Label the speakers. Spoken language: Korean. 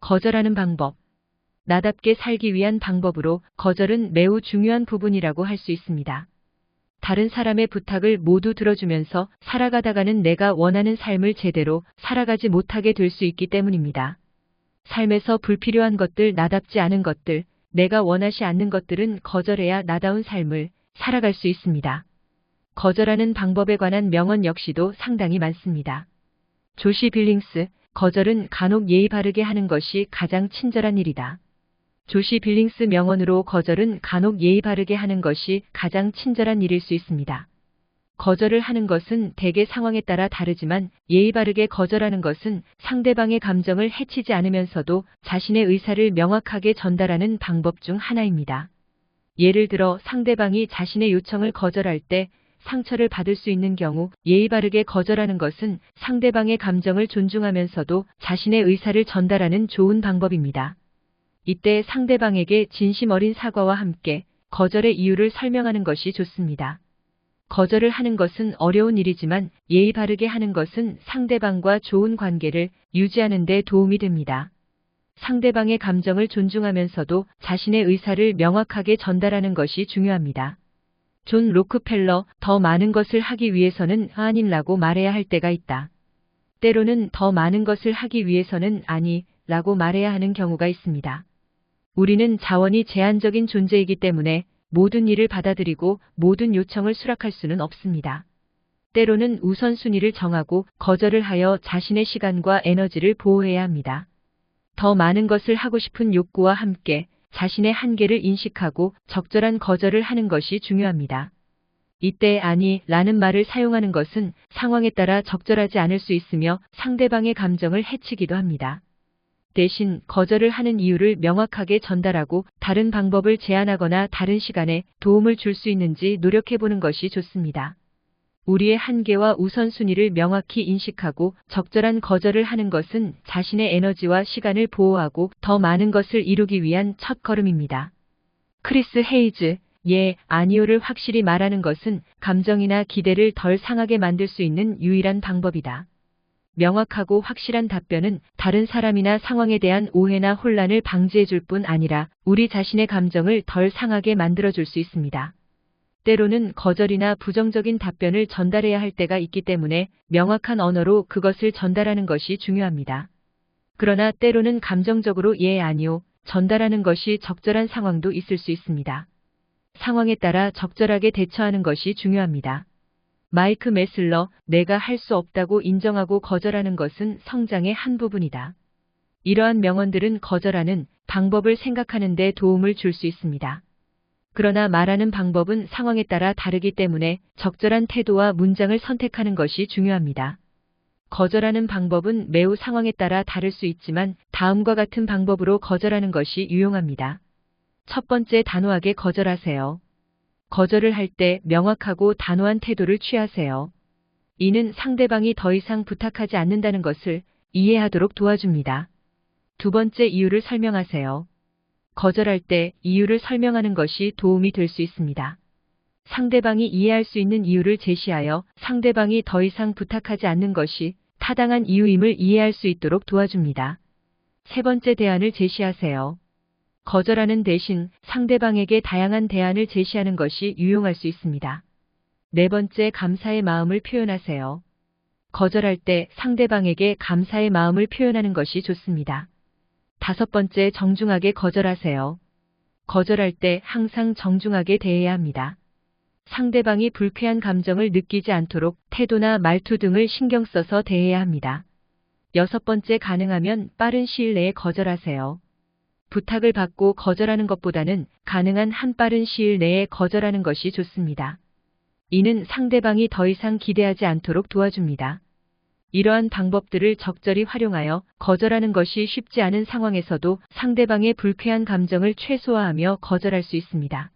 Speaker 1: 거절하는 방법. 나답게 살기 위한 방법으로 거절은 매우 중요한 부분이라고 할 수 있습니다. 다른 사람의 부탁을 모두 들어주면서 살아가다가는 내가 원하는 삶을 제대로 살아가지 못하게 될 수 있기 때문입니다. 삶에서 불필요한 것들, 나답지 않은 것들, 내가 원하지 않는 것들은 거절해야 나다운 삶을 살아갈 수 있습니다. 거절하는 방법에 관한 명언 역시도 상당히 많습니다. 조시 빌링스, 거절은 간혹 예의 바르게 하는 것이 가장 친절한 일이다. 조시 빌링스 명언으로 거절은 간혹 예의 바르게 하는 것이 가장 친절한 일일 수 있습니다. 거절을 하는 것은 대개 상황에 따라 다르지만 예의 바르게 거절하는 것은 상대방의 감정을 해치지 않으면서도 자신의 의사를 명확하게 전달하는 방법 중 하나입니다. 예를 들어 상대방이 자신의 요청을 거절할 때 상처를 받을 수 있는 경우 예의 바르게 거절하는 것은 상대방의 감정을 존중하면서도 자신의 의사를 전달하는 좋은 방법입니다. 이때 상대방에게 진심 어린 사과와 함께 거절의 이유를 설명하는 것이 좋습니다. 거절을 하는 것은 어려운 일이지만 예의 바르게 하는 것은 상대방과 좋은 관계를 유지하는 데 도움이 됩니다. 상대방의 감정을 존중하면서도 자신의 의사를 명확하게 전달하는 것이 중요합니다. 존 로크펠러, 더 많은 것을 하기 위해서는 아님라고 말해야 할 때가 있다. 때로는 더 많은 것을 하기 위해서는 아니라고 말해야 하는 경우가 있습니다. 우리는 자원이 제한적인 존재이기 때문에 모든 일을 받아들이고 모든 요청을 수락할 수는 없습니다. 때로는 우선순위를 정하고 거절을 하여 자신의 시간과 에너지를 보호해야 합니다. 더 많은 것을 하고 싶은 욕구와 함께 자신의 한계를 인식하고 적절한 거절을 하는 것이 중요합니다. 이때 아니라는 말을 사용하는 것은 상황에 따라 적절하지 않을 수 있으며 상대방의 감정을 해치기도 합니다. 대신 거절을 하는 이유를 명확하게 전달하고 다른 방법을 제안하거나 다른 시간에 도움을 줄 수 있는지 노력해보는 것이 좋습니다. 우리의 한계와 우선순위를 명확히 인식하고 적절한 거절을 하는 것은 자신의 에너지와 시간을 보호하고 더 많은 것을 이루기 위한 첫걸음입니다. 크리스 헤이즈, 예, 아니요를 확실히 말하는 것은 감정이나 기대를 덜 상하게 만들 수 있는 유일한 방법이다. 명확하고 확실한 답변은 다른 사람이나 상황에 대한 오해나 혼란을 방지해줄 뿐 아니라 우리 자신의 감정을 덜 상하게 만들어줄 수 있습니다. 때로는 거절이나 부정적인 답변을 전달해야 할 때가 있기 때문에 명확한 언어로 그것을 전달하는 것이 중요합니다. 그러나 때로는 감정적으로 예, 아니요 전달하는 것이 적절한 상황도 있을 수 있습니다. 상황에 따라 적절하게 대처하는 것이 중요합니다. 마이크 메슬러, 내가 할 수 없다고 인정하고 거절하는 것은 성장의 한 부분이다. 이러한 명언들은 거절하는 방법을 생각하는 데 도움을 줄 수 있습니다. 그러나 말하는 방법은 상황에 따라 다르기 때문에 적절한 태도와 문장을 선택하는 것이 중요합니다. 거절하는 방법은 매우 상황에 따라 다를 수 있지만 다음과 같은 방법으로 거절하는 것이 유용합니다. 첫 번째, 단호하게 거절하세요. 거절을 할 때 명확하고 단호한 태도를 취하세요. 이는 상대방이 더 이상 부탁하지 않는다는 것을 이해하도록 도와줍니다. 두 번째, 이유를 설명하세요. 거절할 때 이유를 설명하는 것이 도움이 될 수 있습니다. 상대방이 이해할 수 있는 이유를 제시하여 상대방이 더 이상 부탁하지 않는 것이 타당한 이유임을 이해할 수 있도록 도와줍니다. 세 번째, 대안을 제시하세요. 거절하는 대신 상대방에게 다양한 대안을 제시하는 것이 유용할 수 있습니다. 네 번째, 감사의 마음을 표현하세요. 거절할 때 상대방에게 감사의 마음을 표현하는 것이 좋습니다. 다섯 번째, 정중하게 거절하세요. 거절할 때 항상 정중하게 대해야 합니다. 상대방이 불쾌한 감정을 느끼지 않도록 태도나 말투 등을 신경 써서 대해야 합니다. 여섯 번째, 가능하면 빠른 시일 내에 거절하세요. 부탁을 받고 거절하는 것보다는 가능한 한 빠른 시일 내에 거절하는 것이 좋습니다. 이는 상대방이 더 이상 기대하지 않도록 도와줍니다. 이러한 방법들을 적절히 활용하여 거절하는 것이 쉽지 않은 상황에서도 상대방의 불쾌한 감정을 최소화하며 거절할 수 있습니다.